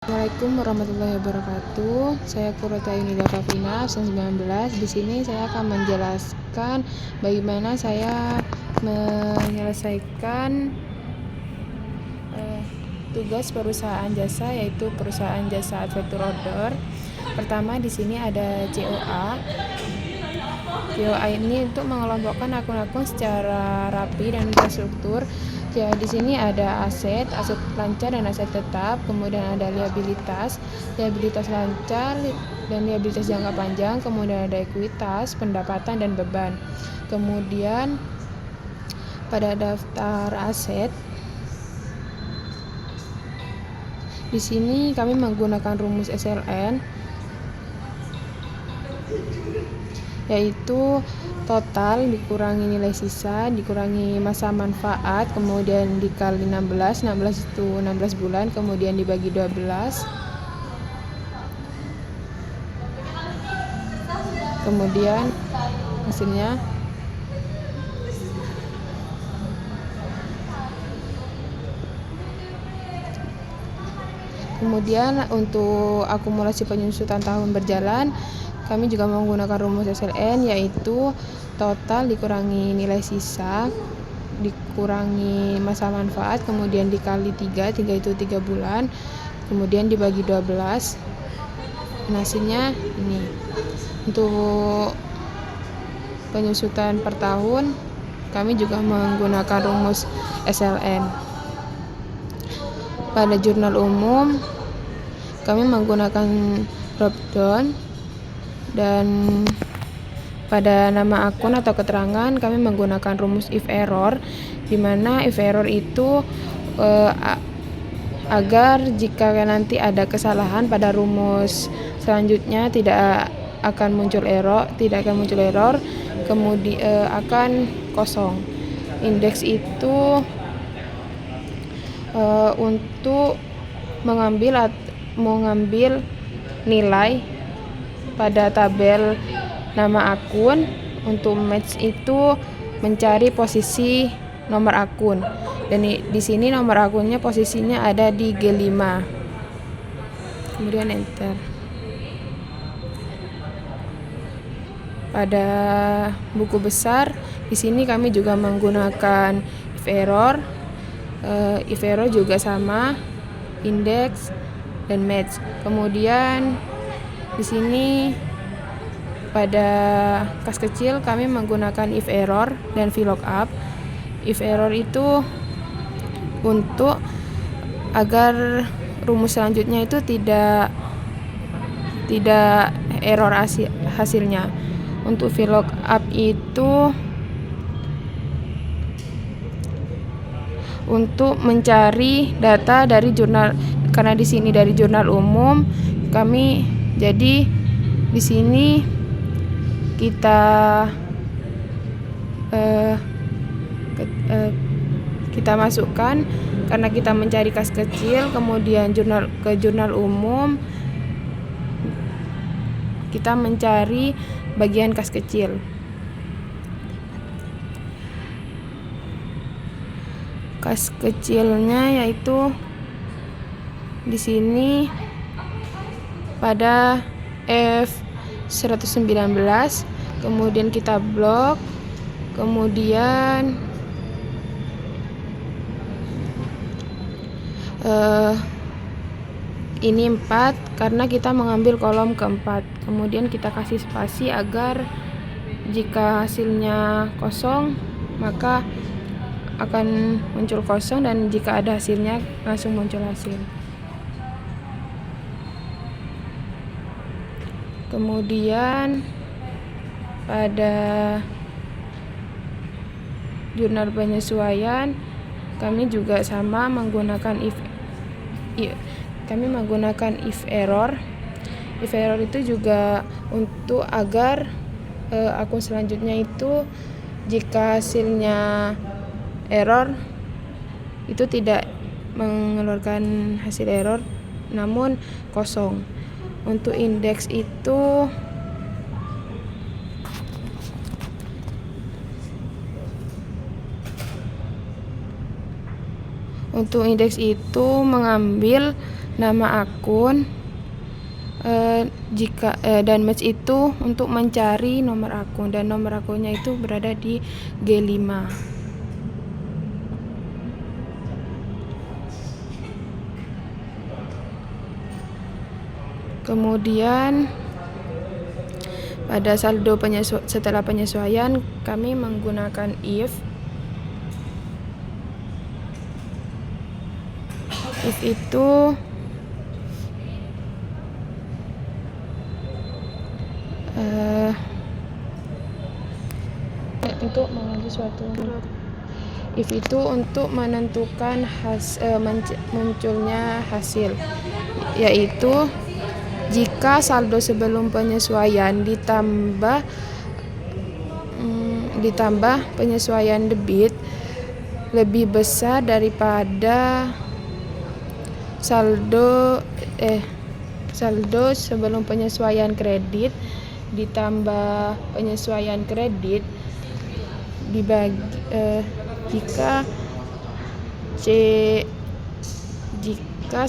Assalamualaikum warahmatullahi wabarakatuh. Saya Kurota Yunida Fafina, absen 19. Di sini saya akan menjelaskan bagaimana saya menyelesaikan tugas perusahaan jasa, yaitu perusahaan jasa adventure outdoor. Pertama, di sini ada COA. COA ini untuk mengelompokkan akun-akun secara rapi dan terstruktur. Ya, di sini ada aset lancar dan aset tetap, kemudian ada liabilitas lancar dan liabilitas jangka panjang, kemudian ada ekuitas, pendapatan dan beban. Kemudian pada daftar aset, di sini kami menggunakan rumus SLN, yaitu total dikurangi nilai sisa dikurangi masa manfaat, kemudian dikali 16 itu 16 bulan, kemudian dibagi 12, kemudian hasilnya kemudian untuk akumulasi penyusutan tahun berjalan, kami juga menggunakan rumus SLN, yaitu total dikurangi nilai sisa dikurangi masa manfaat, kemudian dikali 3 itu 3 bulan, kemudian dibagi 12. Hasilnya ini. Untuk penyusutan per tahun, kami juga menggunakan rumus SLN. Pada jurnal umum, kami menggunakan drop down, dan pada nama akun atau keterangan kami menggunakan rumus if error, di mana if error itu agar jika nanti ada kesalahan pada rumus selanjutnya tidak akan muncul error, kemudian akan kosong. Indeks itu untuk mengambil nilai pada tabel nama akun. Untuk match itu mencari posisi nomor akun, dan di sini nomor akunnya posisinya ada di G5, kemudian enter. Pada buku besar, di sini kami juga menggunakan if error juga sama, indeks dan match. Kemudian di sini pada kas kecil kami menggunakan if error dan VLOOKUP. If error itu untuk agar rumus selanjutnya itu tidak error hasilnya. Untuk VLOOKUP itu untuk mencari data dari jurnal, karena di sini dari jurnal umum kami, jadi di sini kita masukkan, karena kita mencari kas kecil, kemudian jurnal umum kita mencari bagian kas kecil. Kas kecilnya yaitu di sini pada F119, kemudian kita blok, kemudian ini 4 karena kita mengambil kolom keempat, kemudian kita kasih spasi agar jika hasilnya kosong maka akan muncul kosong, dan jika ada hasilnya langsung muncul hasil. Kemudian pada jurnal penyesuaian kami juga sama menggunakan if error. If error itu juga untuk agar akun selanjutnya itu jika hasilnya error itu tidak mengeluarkan hasil error namun kosong. Untuk indeks itu mengambil nama akun, dan match itu untuk mencari nomor akun, dan nomor akunnya itu berada di G5. Kemudian pada saldo setelah penyesuaian kami menggunakan if itu untuk mengambil suatu if itu untuk menentukan munculnya hasil, yaitu jika saldo sebelum penyesuaian ditambah penyesuaian debit lebih besar daripada saldo sebelum penyesuaian kredit ditambah penyesuaian kredit dibagi jika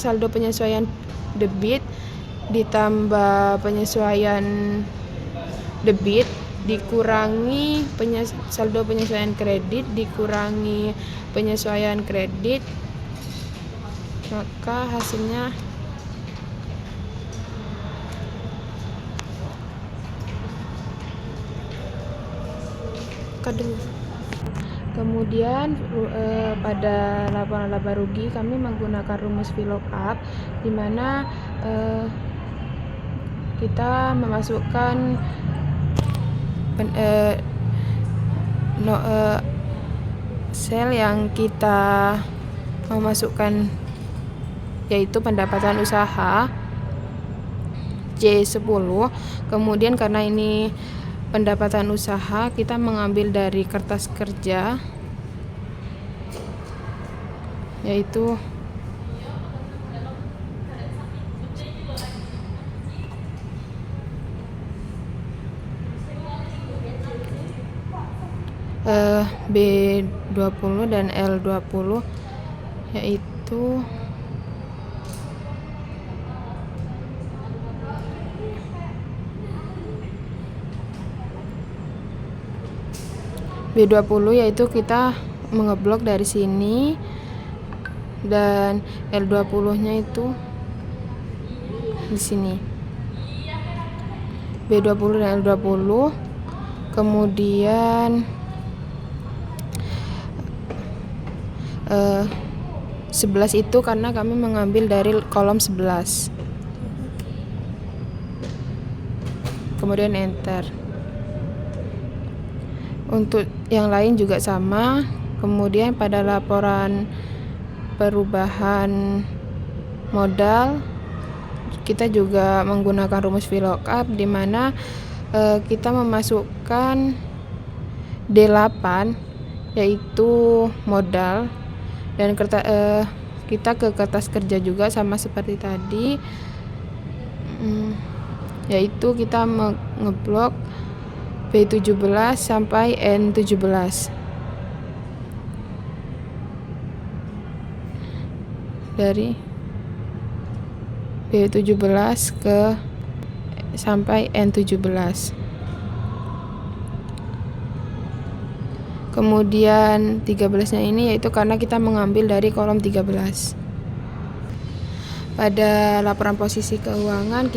saldo penyesuaian debit ditambah penyesuaian debit dikurangi saldo penyesuaian kredit dikurangi penyesuaian kredit, maka hasilnya Kemudian pada laporan laba rugi kami menggunakan rumus VLOOKUP, di mana kita memasukkan sel yang kita memasukkan, yaitu pendapatan usaha C10. Kemudian karena ini pendapatan usaha, kita mengambil dari kertas kerja, yaitu B20 dan L20, yaitu B20 yaitu kita mengeblok dari sini, dan L20 nya itu di sini. B20 dan L20. Kemudian 11 itu karena kami mengambil dari kolom 11. Kemudian enter. Untuk yang lain juga sama. Kemudian pada laporan perubahan modal kita juga menggunakan rumus VLOOKUP, di mana kita memasukkan D8 yaitu modal, dan kita ke kertas kerja juga sama seperti tadi, yaitu kita mengeblok B17 sampai N17. Dari B17 ke sampai N17. Kemudian 13-nya ini yaitu karena kita mengambil dari kolom 13. Pada laporan posisi keuangan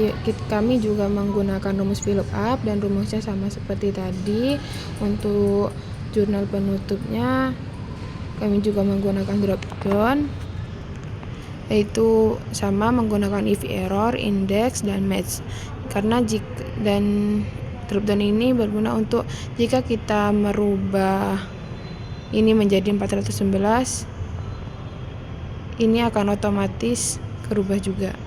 kami juga menggunakan rumus VLOOKUP, dan rumusnya sama seperti tadi. Untuk jurnal penutupnya kami juga menggunakan drop down, yaitu sama menggunakan if error, index, dan match. Karena drop down ini berguna untuk jika kita merubah ini menjadi 411, ini akan otomatis berubah juga.